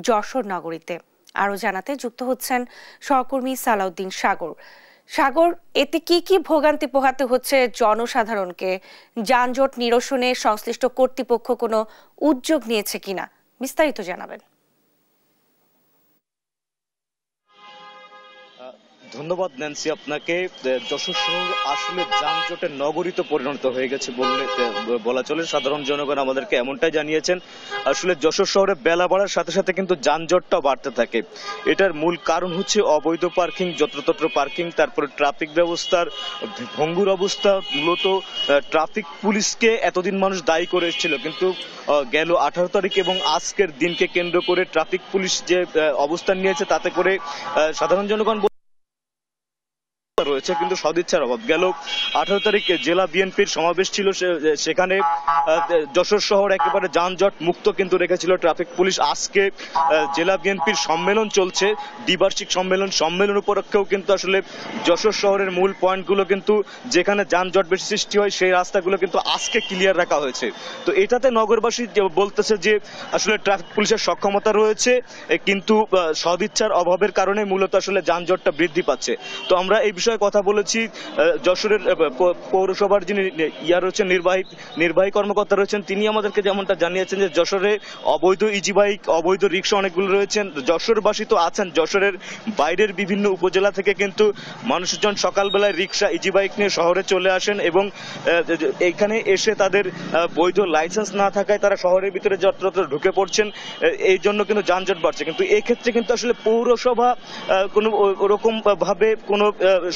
যশোর নগরীতে। আরো জানাতে যুক্ত হচ্ছেন সহকর্মী সালাউদ্দিন সাগর, এতে কি কি ভোগান্তি পোহাতে হচ্ছে জনসাধারণকে? যানজট নিরসনে সংশ্লিষ্ট কর্তৃপক্ষ কোনো উদ্যোগ নিয়েছে কিনা, বিস্তারিত জানাবেন। ধন্যবাদ ন্যান্সি আপনাকে। যশোর শহর আসলে যানজটের নগরীতে পরিণত হয়ে গেছে বলা চলে। সাধারণ জনগণ আমাদেরকে এমনটাই জানিয়েছেন। আসলে যশোর শহরে বেলা বাড়ার সাথে সাথে কিন্তু যানজটটা বাড়তে থাকে। এটার মূল কারণ হচ্ছে অবৈধ পার্কিং, যত্রতত্র পার্কিং, তারপরে ট্রাফিক ব্যবস্থার ভঙ্গুর অবস্থা। মূলত ট্রাফিক পুলিশকে এতদিন মানুষ দায়ী করে এসেছিল, কিন্তু গেল 18 তারিখ এবং আজকের দিনকে কেন্দ্র করে ট্রাফিক পুলিশ যে অবস্থান নিয়েছে তাতে করে সাধারণ জনগণ রয়েছে কিন্তু সদিচ্ছার অভাব। গেল 18 তারিখে জেলা বিএনপির সমাবেশ ছিল, সেখানে যশোর শহর একেবারে যানজট মুক্ত কিন্তু রেখেছিল ট্রাফিক পুলিশ। আজকে জেলা বিএনপির সম্মেলন চলছে, দ্বিবার্ষিক সম্মেলন উপলক্ষেও কিন্তু আসলে যশোর শহরের মূল পয়েন্টগুলো কিন্তু যেখানে যানজট বেশি সৃষ্টি হয় সেই রাস্তাগুলো কিন্তু আজকে ক্লিয়ার রাখা হয়েছে। তো এটাতে নগরবাসী বলতেছে যে আসলে ট্রাফিক পুলিশের সক্ষমতা রয়েছে, কিন্তু সদিচ্ছার অভাবের কারণে মূলত আসলে যানজটটা বৃদ্ধি পাচ্ছে। তো আমরা এই বিষয়ে কথা কথা বলেছি যশোরের পৌরসভার যিনি রয়েছেন নির্বাহী কর্মকর্তা রয়েছেন, তিনি আমাদেরকে যেমনটা জানিয়েছেন যে যশোরে অবৈধ ইজি বাইক, অবৈধ রিক্সা অনেকগুলো রয়েছেন। যশোরবাসী তো আছেন, যশোরের বাইরের বিভিন্ন উপজেলা থেকে কিন্তু মানুষজন সকালবেলায় রিক্সা, ইজি বাইক নিয়ে শহরে চলে আসেন এবং এখানে এসে তাদের বৈধ লাইসেন্স না থাকায় তারা শহরের ভিতরে যত্রতত্র ঢুকে পড়ছেন, এই জন্য কিন্তু যানজট বাড়ছে। কিন্তু এক্ষেত্রে কিন্তু আসলে পৌরসভা কোনো ওরকম ভাবে কোনো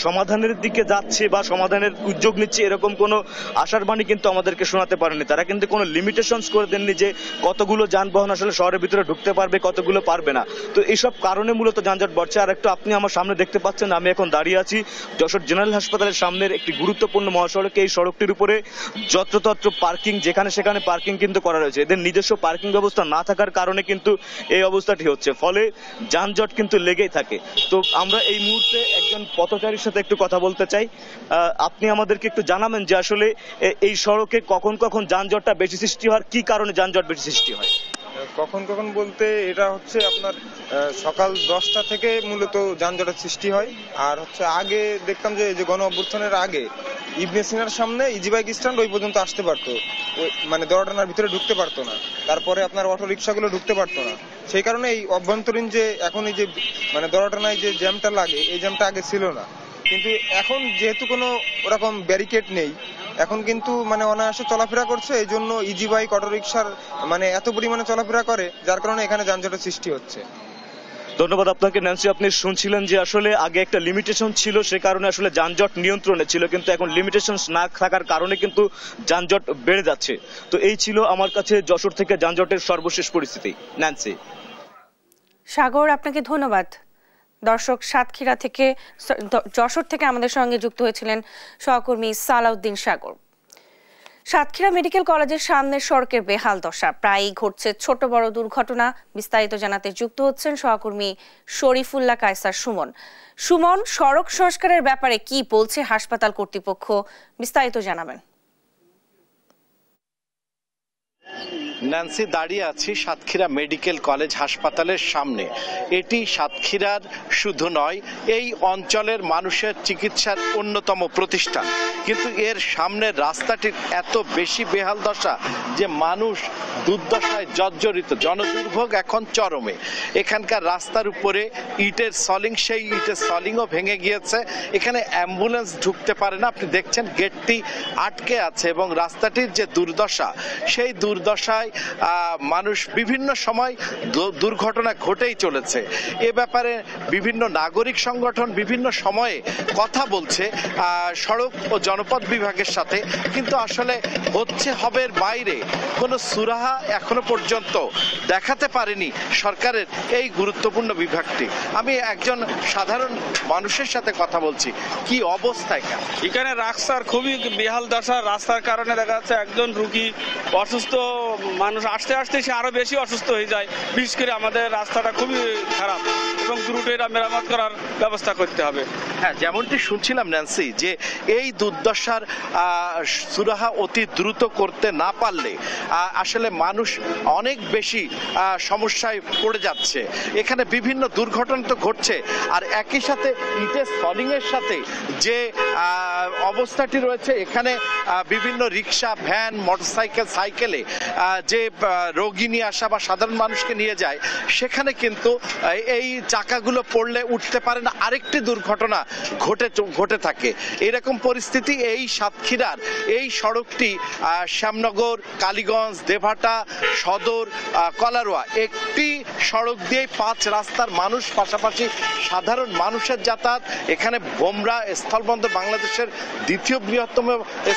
সমাধানের দিকে যাচ্ছে বা সমাধানের উদ্যোগ নিচ্ছে এরকম কোনো আশার বাণী কিন্তু আমাদেরকে শোনাতে পারেনি। তারা কিন্তু কোনো লিমিটেশনস করে দেননি যে কতগুলো যানবাহন আসলে শহরের ভিতরে ঢুকতে পারবে, কতগুলো পারবে না। তো এইসব কারণে মূলত যানজট বাড়ছে। আর একটু আপনি আমার সামনে দেখতে পাচ্ছেন, আমি এখন দাঁড়িয়ে আছি যশোর জেনারেল হাসপাতালের সামনের একটি গুরুত্বপূর্ণ মহাসড়কে। এই সড়কটির উপরে যত্রতত্র পার্কিং, যেখানে সেখানে পার্কিং কিন্তু করা রয়েছে। এদের নিজস্ব পার্কিং ব্যবস্থা না থাকার কারণে কিন্তু এই অবস্থাটি হচ্ছে, ফলে যানজট কিন্তু লেগেই থাকে। তো আমরা এই মুহূর্তে একজন পথচারীর সাথে একটু কথা বলতে চাই। আপনি আমাদেরকে একটু জানাবেন যে আসলে এই সড়কে কখন কখন যানজটটা বেশি সৃষ্টি হয়, কি কারণে যানজট বেশি সৃষ্টি হয়? কখন কখন বলতে এটা হচ্ছে আপনার সকাল 10টা থেকে মূলত যানজটের সৃষ্টি হয়। আর হচ্ছে আগে দেখতাম যে গণ অভ্যুত্থানের আগে ইবনে সিনার সামনে ইজি বাইক স্ট্যান্ড ওই পর্যন্ত আসতে পারতো, মানে দড়াটানার ভিতরে ঢুকতে পারতো না। তারপরে আপনার অটো রিক্সাগুলো ঢুকতে পারতো না। সেই কারণে এই অভ্যন্তরীণ যে এখন এই যে মানে দড়াটানায় যে জ্যামটা লাগে, এই জ্যামটা আগে ছিল না। কিন্তু এখন যেহেতু কোনো ওরকম ব্যারিকেড নেই, এখন কিন্তু মানে অনায়াসে চলাফেরা করছে। এই জন্য ইজি বাইক, অটো রিক্সার মানে এত পরিমাণে চলাফেরা করে, যার কারণে এখানে যানজটের সৃষ্টি হচ্ছে। ধন্যবাদ আপনাকে ন্যান্সি। আপনি শুনছিলেন যে আসলে আগে একটা লিমিটেশন ছিল, সে কারণে আসলে যানজট নিয়ন্ত্রণে ছিল, কিন্তু এখন লিমিটেশন না থাকার কারণে কিন্তু যানজট বেড়ে যাচ্ছে। তো এই ছিল আমার কাছে যশোর থেকে যানজটের সর্বশেষ পরিস্থিতি। ন্যান্সি। সাগর, আপনাকে ধন্যবাদ। দর্শক, যশোর থেকে আমাদের সঙ্গে যুক্ত হয়েছিলেন সহকর্মী সালাউদ্দিন সাগর। সাতক্ষীরা মেডিকেল কলেজের সামনের সড়কের বেহাল দশা, প্রায়ই ঘটছে ছোট বড় দুর্ঘটনা। বিস্তারিত জানাতে যুক্ত হচ্ছেন সহকর্মী শরীফুল্লাহ কায়সার সুমন। সড়ক সংস্কারের ব্যাপারে কি বলছে হাসপাতাল কর্তৃপক্ষ, বিস্তারিত জানাবেন। ন্যান্সি, দাঁড়িয়ে আছি সাতক্ষীরা মেডিকেল কলেজ হাসপাতালের সামনে। এটি সাতক্ষীরার শুধু নয়, এই অঞ্চলের মানুষের চিকিৎসার অন্যতম প্রতিষ্ঠান। কিন্তু এর সামনের রাস্তাটির এত বেশি বেহাল দশা যে মানুষ দুর্দশায় জর্জরিত, জনদুর্ভোগ এখন চরমে। এখানকার রাস্তার উপরে ইটের সলিং, সেই ইটের সলিংও ভেঙে গিয়েছে। এখানে অ্যাম্বুলেন্স ঢুকতে পারে না। আপনি দেখছেন গেটটি আটকে আছে এবং রাস্তাটির যে দুর্দশা, সেই দুর্দশায় মানুষ বিভিন্ন সময় দুর্ঘটনা ঘটেই চলেছে। এ ব্যাপারে বিভিন্ন নাগরিক সংগঠন বিভিন্ন সময়ে কথা বলছে সড়ক ও জনপথ বিভাগের সাথে, কিন্তু আসলে হবের বাইরে কোনো সুরাহা এখনো পর্যন্ত দেখাতে পারেনি সরকারের এই গুরুত্বপূর্ণ বিভাগটি। আমি একজন সাধারণ মানুষের সাথে কথা বলছি, কি অবস্থা এখানে? রাস্তার খুবই বেহাল দশা। রাস্তার কারণে দেখা যাচ্ছে একজন রুগী অসুস্থ মানুষ আসতে আসতে সে আরো বেশি অসুস্থ হয়ে যায়। বিশেষ করে আমাদের রাস্তাটা খুবই খারাপ এবং দ্রুত এটা মেরামত করার ব্যবস্থা করতে হবে। হ্যাঁ, যেমনটি শুনছিলাম ন্যান্সি, যে এই দুর্দশার সুরাহা অতি দ্রুত করতে না পারলে আসলে মানুষ অনেক বেশি সমস্যায় পড়ে যাচ্ছে। এখানে বিভিন্ন দুর্ঘটনা তো ঘটছে, আর একই সাথে ইটের সলিংয়ের সাথে যে অবস্থাটি রয়েছে, এখানে বিভিন্ন রিক্সা, ভ্যান, মোটরসাইকেল, সাইকেলে যে রোগী নিয়ে আসা বা সাধারণ মানুষকে নিয়ে যায়, সেখানে কিন্তু এই চাকাগুলো পড়লে উঠতে পারে না, আরেকটি দুর্ঘটনা ঘটে থাকে। এরকম পরিস্থিতি এই সাতক্ষীরার এই সড়কটি শ্যামনগর, কালীগঞ্জ, দেভাটা, সদর, কলারোয়া একটি সড়ক দিয়ে 5 রাস্তার মানুষ, পাশাপাশি সাধারণ মানুষের যাতায়াত। এখানে ভোমরা স্থলবন্দর, বাংলাদেশের দ্বিতীয় বৃহত্তম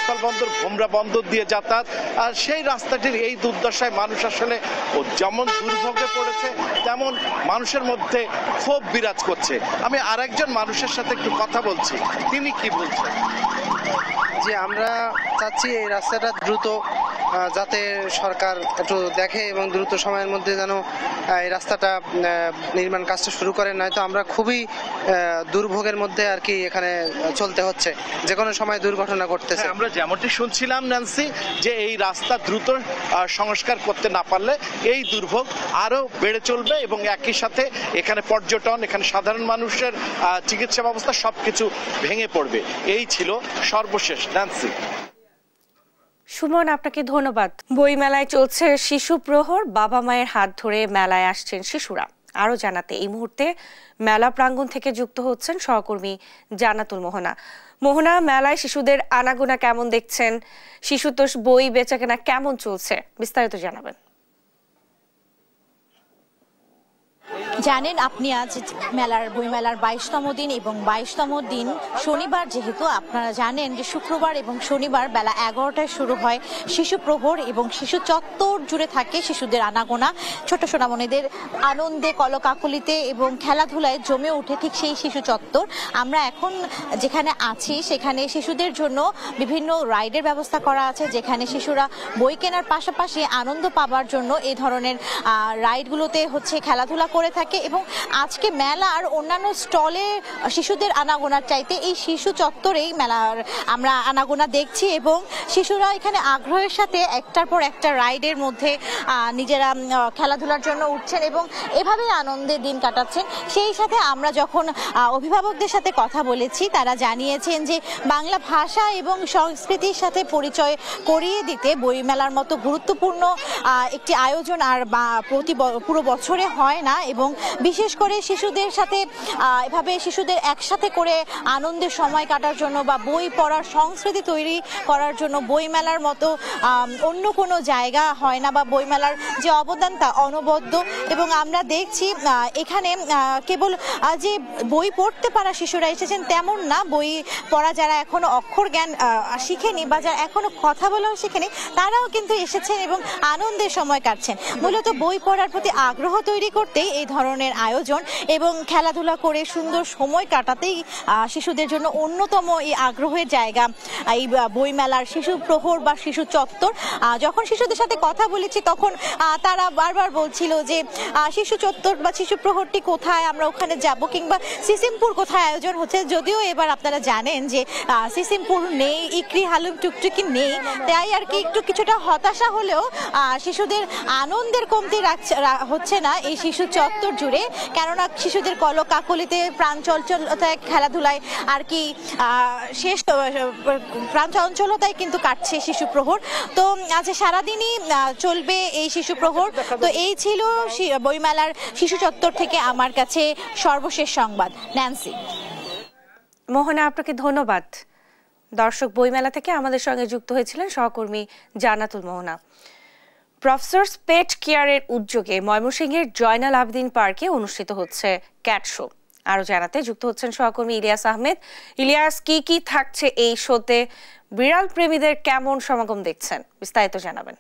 স্থলবন্দর ভোমরা বন্দর দিয়ে যাতায়াত। আর সেই রাস্তাটির এই দুর্দশায় মানুষ আসলে যেমন দুর্ভোগে পড়েছে, তেমন মানুষের মধ্যে ক্ষোভ বিরাজ করছে। আমি আরেকজন মানুষের সাথে একটু কথা বলছি, তিনি কি বলছেন? যে আমরা চাচ্ছি এই রাস্তাটা দ্রুত যাতে সরকার একটু দেখে এবং দ্রুত সময়ের মধ্যে যেন এই রাস্তাটা নির্মাণ কাজটা শুরু করে, নয়তো আমরা খুবই দুর্ভোগের মধ্যে আর কি এখানে চলতে হচ্ছে, যে কোনো সময় দুর্ঘটনা ঘটতেছে। আমরা যেমনটি শুনছিলাম ন্যান্সি, যে এই রাস্তা দ্রুত সংস্কার করতে না পারলে এই দুর্ভোগ আরো বেড়ে চলবে এবং একই সাথে এখানে পর্যটন, এখানে সাধারণ মানুষের চিকিৎসা ব্যবস্থা সবকিছু ভেঙে পড়বে। এই ছিল সর্বশেষ। ন্যান্সি। সুমন, আপনাকে ধন্যবাদ। বই মেলায় চলছে শিশু প্রহর, বাবা মায়ের হাত ধরে মেলায় আসছেন শিশুরা। আরো জানাতে এই মুহূর্তে মেলা প্রাঙ্গণ থেকে যুক্ত হচ্ছেন সহকর্মী জান্নাতুল মোহনা। মোহনা, মেলায় শিশুদের আনাগোনা কেমন দেখছেন? শিশুতোষ বই বেচাকেনা কেমন চলছে? বিস্তারিত জানাবেন। জানেন আপনি, আজ বইমেলার 22তম দিন এবং 22তম দিন শনিবার, যেহেতু আপনারা জানেন যে শুক্রবার এবং শনিবার বেলা 11টায় শুরু হয় শিশু প্রহর এবং শিশু চত্বর জুড়ে থাকে শিশুদের আনাগোনা। ছোট সোনামণিদের আনন্দে, কলকাকলিতে এবং খেলাধুলায় জমে ওঠে ঠিক সেই শিশু চত্বর। আমরা এখন যেখানে আছি সেখানে শিশুদের জন্য বিভিন্ন রাইডের ব্যবস্থা করা আছে, যেখানে শিশুরা বই কেনার পাশাপাশি আনন্দ পাবার জন্য এই ধরনের রাইডগুলোতে খেলাধুলা করে থাকে। এবং আজকে মেলার অন্যান্য স্টলে শিশুদের আনাগোনার চাইতে এই শিশু চত্বরেই মেলার আমরা আনাগোনা দেখছি এবং শিশুরা এখানে আগ্রহের সাথে একটার পর একটা রাইডের মধ্যে নিজেরা খেলাধুলার জন্য উঠছেন এবং এভাবে আনন্দের দিন কাটাচ্ছেন। সেই সাথে আমরা যখন অভিভাবকদের সাথে কথা বলেছি, তারা জানিয়েছেন যে বাংলা ভাষা এবং সংস্কৃতির সাথে পরিচয় করিয়ে দিতে বইমেলার মতো গুরুত্বপূর্ণ একটি আয়োজন আর পুরো বছরে হয় না এবং বিশেষ করে শিশুদের সাথে এভাবে শিশুদের একসাথে করে আনন্দের সময় কাটার জন্য বা বই পড়ার সংস্কৃতি তৈরি করার জন্য বইমেলার মতো অন্য কোনো জায়গা হয় না, বা বইমেলার যে অবদান তা অনবদ্য। এবং আমরা দেখছি এখানে কেবল যে বই পড়তে পারা শিশুরা এসেছেন তেমন না, বই পড়া যারা এখনো অক্ষর জ্ঞান শিখেনি বা যারা এখনো কথা বলাও শিখেনি তারাও কিন্তু এসেছেন এবং আনন্দের সময় কাটছেন। মূলত বই পড়ার প্রতি আগ্রহ তৈরি করতেই এই ধরনের আয়োজন এবং খেলাধুলা করে সুন্দর সময় কাটাতেই শিশুদের জন্য অন্যতম এই আগ্রহের জায়গা এই বইমেলার শিশু প্রহর বা শিশু চত্বর। যখন শিশুদের সাথে কথা বলেছি তখন তারা বারবার বলছিল যে শিশু চত্বর বা শিশু প্রহরটি কোথায়, আমরা ওখানে যাব, কিংবা সিসিমপুর কোথায় আয়োজন হচ্ছে। যদিও এবার আপনারা জানেন যে সিসিমপুর নেই, ইকরি হালুম টুকটুকি নেই, তাই আর কি একটু কিছুটা হতাশা হলেও শিশুদের আনন্দের কমতি হচ্ছে না এই শিশু চত্বর জুড়ে, কেননা শিশুদের কলকাকলিতে প্রাণ চঞ্চলতায় খেলাধুলায় আর কি শেষ প্রাণ চঞ্চলতায় কিন্তু কাটছে শিশু প্রহর। তো আজ সারাদিনই চলবে এই শিশু প্রহর। তো এই ছিল বইমেলার শিশু চত্বর থেকে আমার কাছে সর্বশেষ সংবাদ। ন্যান্সি। মোহনা, আপনাকে ধন্যবাদ। দর্শক, বইমেলা থেকে আমাদের সঙ্গে যুক্ত হয়েছিলেন সহকর্মী জান্নাতুল মোহনা। প্রফেসরস পেট কেয়ারের উদ্যোগে ময়মনসিংহের জয়নাল আবেদিন পার্কে অনুষ্ঠিত হচ্ছে ক্যাট শো। আরো জানাতে যুক্ত হচ্ছেন সহকর্মী ইলিয়াস আহমেদ। ইলিয়াস, কি থাকছে এই শোতে? বিড়াল প্রেমীদের কেমন সমাগম দেখছেন? বিস্তারিত জানাবেন।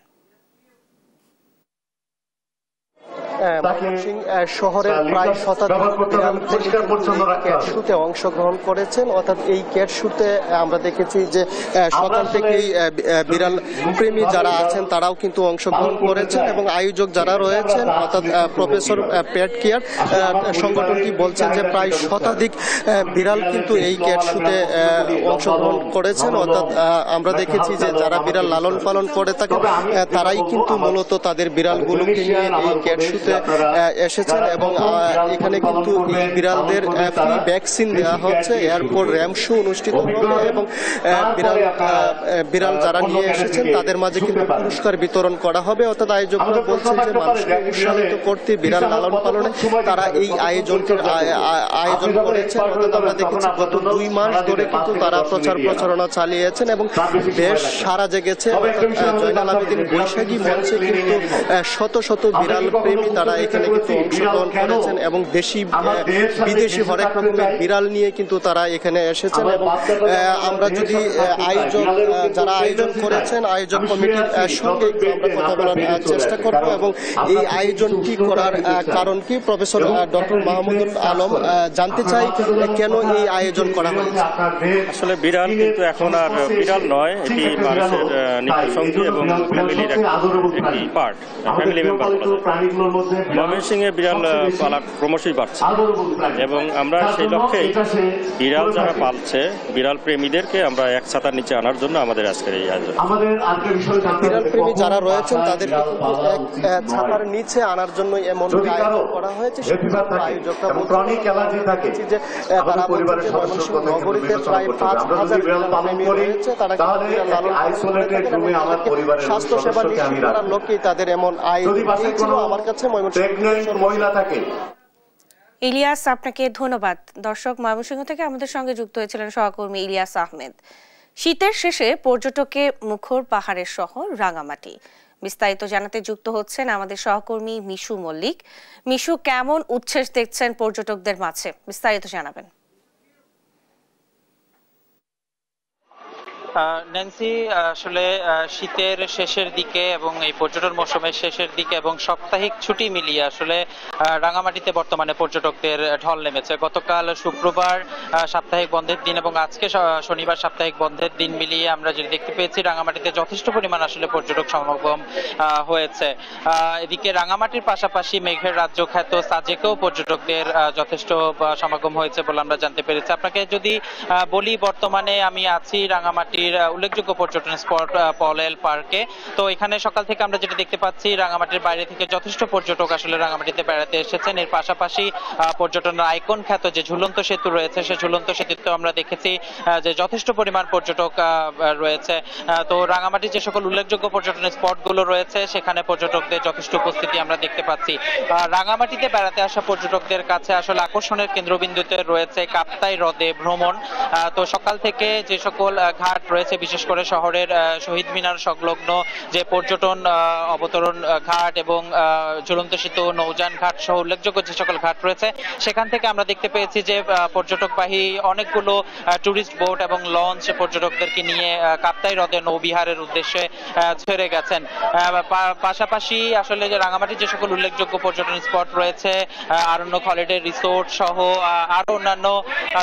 শহরের প্রায় শতাধিক ক্যাটশুতে অংশগ্রহণ করেছেন। অর্থাৎ এই ক্যাটশুতে আমরা দেখেছি যে সকাল থেকেই বিড়াল প্রেমী যারা আছেন তারাও কিন্তু অংশগ্রহণ করেছেন এবং আয়োজক যারা রয়েছেন অর্থাৎ প্রফেসর পেট কেয়ার সংগঠনটি বলছেন যে প্রায় শতাধিক বিড়াল কিন্তু এই ক্যাটশুতে অংশগ্রহণ করেছেন। অর্থাৎ আমরা দেখেছি যে যারা বিড়াল লালন পালন করে থাকেন তারাই কিন্তু মূলত তাদের বিড়ালগুলোকে নিয়ে এই ক্যাটশুতে এসেছেন এবং এখানে কিন্তু এই বিড়ালদের ফ্রি ভ্যাকসিন দেওয়া হচ্ছে। এরপর র্যাম শো অনুষ্ঠিত হবে এবং বিড়াল যারা নিয়ে এসেছেন তাদের মাঝে কিন্তু পুরস্কার বিতরণ করা হবে। অর্থাৎ আয়োজকরা বলছেন যে মানুষকে উৎসাহিত করতে বিড়াল লালন পালনে তারা এই আয়োজন করেছেন। অর্থাৎ আমরা দেখেছি গত 2 মাস ধরে কিন্তু তারা প্রচারণা চালিয়েছেন এবং বেশ সাড়া জেগেছে। জয়নাল আবেদিন বৈশাখী মঞ্চে কিন্তু শত শত বিড়াল প্রেমী যারা এখানে কিন্তু অংশগ্রহণ করেছেন এবং দেশি বিদেশি হরেক রকমের বিড়াল নিয়ে কিন্তু তারা এখানে এসেছেন। এবং আমরা যদি যারা আয়োজন করেছেন আয়োজক কমিটির সঙ্গে আমরা কথা বলার চেষ্টা করব এবং এই আয়োজনটি করার কারণ কি প্রফেসর ডক্টর মাহমুদুল আলম জানতে চাই কেন এই আয়োজন করা হয়েছে। আসলে বিড়াল কিন্তু এখন আর বিড়াল নয়, এটি মানুষের নিত্যসঙ্গী এবং ফ্যামিলির একটি পার্ট, ফ্যামিলি মেম্বার বলা যায়। ময়মনসিংহে বিড়াল পালা ক্রমশই বাড়ছে এবং আমরা সেই লক্ষ্যে বিড়াল যারা পালছে বিড়াল প্রেমীদেরকে আমরা এক ছাতার নিচে আনার জন্য আমাদের আজকের এই আয়োজন। বিড়াল প্রেমী যারা রয়েছেন তাদেরকে এক ছাতার নিচে আনার জন্য এমন আয়োজন করা হয়েছে। আয়োজকরা বলছেন যে তারা ময়মনসিংহ নগরীতে প্রায় 5,000 প্রেমী রয়েছে, তারা স্বাস্থ্য সেবা নিশ্চিত করার লক্ষ্যেই তাদের এমন আয়োজন ছিল। আমার কাছে ইলিয়াস, আপনাকে ধন্যবাদ। দর্শক, ময়মনসিংহ থেকে আমাদের সঙ্গে যুক্ত হয়েছিলেন সহকর্মী ইলিয়াস আহমেদ। শীতের শেষে পর্যটকে মুখর পাহাড়ের শহর রাঙামাটি। বিস্তারিত জানাতে যুক্ত হচ্ছেন আমাদের সহকর্মী মিশু মল্লিক। মিশু, কেমন উচ্ছ্বাস দেখছেন পর্যটকদের মাঝে, বিস্তারিত জানাবেন। ন্যান্সি, আসলে শীতের শেষের দিকে এবং এই পর্যটন মৌসুমের শেষের দিকে এবং সাপ্তাহিক ছুটি মিলিয়ে আসলে রাঙামাটিতে বর্তমানে পর্যটকদের ঢল নেমেছে। গতকাল শুক্রবার সাপ্তাহিক বন্ধের দিন এবং আজকে শনিবার সাপ্তাহিক বন্ধের দিন মিলিয়ে আমরা যেটা দেখতে পেয়েছি রাঙামাটিতে যথেষ্ট পরিমাণ আসলে পর্যটক সমাগম হয়েছে। এদিকে রাঙামাটির পাশাপাশি মেঘের রাজ্য খ্যাত সাজেকেও পর্যটকদের যথেষ্ট সমাগম হয়েছে বলে আমরা জানতে পেরেছি। আপনাকে যদি বলি, বর্তমানে আমি আছি রাঙামাটি উল্লেখযোগ্য পর্যটন স্পট পলেল পার্কে। তো এখানে সকাল থেকে আমরা যেটা দেখতে পাচ্ছি রাঙামাটির বাইরে থেকে যথেষ্ট পর্যটক আসলে রাঙামাটিতে বেড়াতে এসেছেন। এর পাশাপাশি পর্যটনের আইকন খ্যাত যে ঝুলন্ত সেতু রয়েছে সেই ঝুলন্ত সেতুতে আমরা দেখেছি যে যথেষ্ট পরিমাণ পর্যটক রয়েছে। তো রাঙামাটির যে সকল উল্লেখযোগ্য পর্যটন স্পটগুলো রয়েছে সেখানে পর্যটকদের যথেষ্ট উপস্থিতি আমরা দেখতে পাচ্ছি। রাঙামাটিতে বেড়াতে আসা পর্যটকদের কাছে আসলে আকর্ষণের কেন্দ্রবিন্দুতে রয়েছে কাপ্তাই হ্রদে ভ্রমণ। তো সকাল থেকে যে সকল ঘাট রয়েছে, বিশেষ করে শহরের শহীদ মিনার সংলগ্ন যে পর্যটন অবতরণ ঘাট এবং ঝুলন্ত সেতু, নৌযান ঘাট সহ উল্লেখযোগ্য যে সকল ঘাট রয়েছে সেখান থেকে আমরা দেখতে পেয়েছি যে পর্যটকবাহী অনেকগুলো টুরিস্ট বোট এবং লঞ্চ পর্যটকদেরকে নিয়ে কাপ্তাই হ্রদে নৌবিহারের উদ্দেশ্যে ছেড়ে গেছেন। পাশাপাশি আসলে যে রাঙামাটির যে সকল উল্লেখযোগ্য পর্যটন স্পট রয়েছে, আরণ্যক হলিডে রিসোর্ট সহ আরো অন্যান্য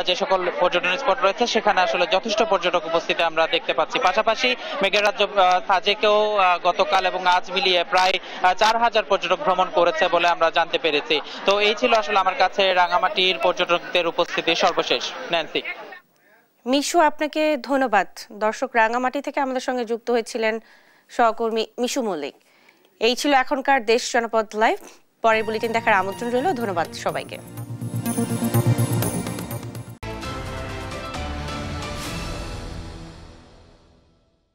যে সকল পর্যটন স্পট রয়েছে সেখানে আসলে যথেষ্ট পর্যটক উপস্থিতি আমরা দেখতে পাচ্ছি। পাশাপাশি মেঘের রাজ্য সাজেকেও গতকাল এবং আজ মিলিয়ে প্রায় 4,000 পর্যটক ভ্রমণ করেছে বলে আমরা জানতে পেরেছি। তো এই ছিল আসলে আমার কাছে রাঙামাটির পর্যটকদের উপস্থিতি সর্বশেষ। ন্যান্সি। মিশু, আপনাকে ধন্যবাদ। দর্শক, রাঙামাটি থেকে আমাদের সঙ্গে যুক্ত হয়েছিলেন সহকর্মী মিশু মল্লিক। এই ছিল এখনকার দেশ জনপদ লাইভ। পরের বুলেটিন দেখার আমন্ত্রণ রইল। ধন্যবাদ সবাইকে।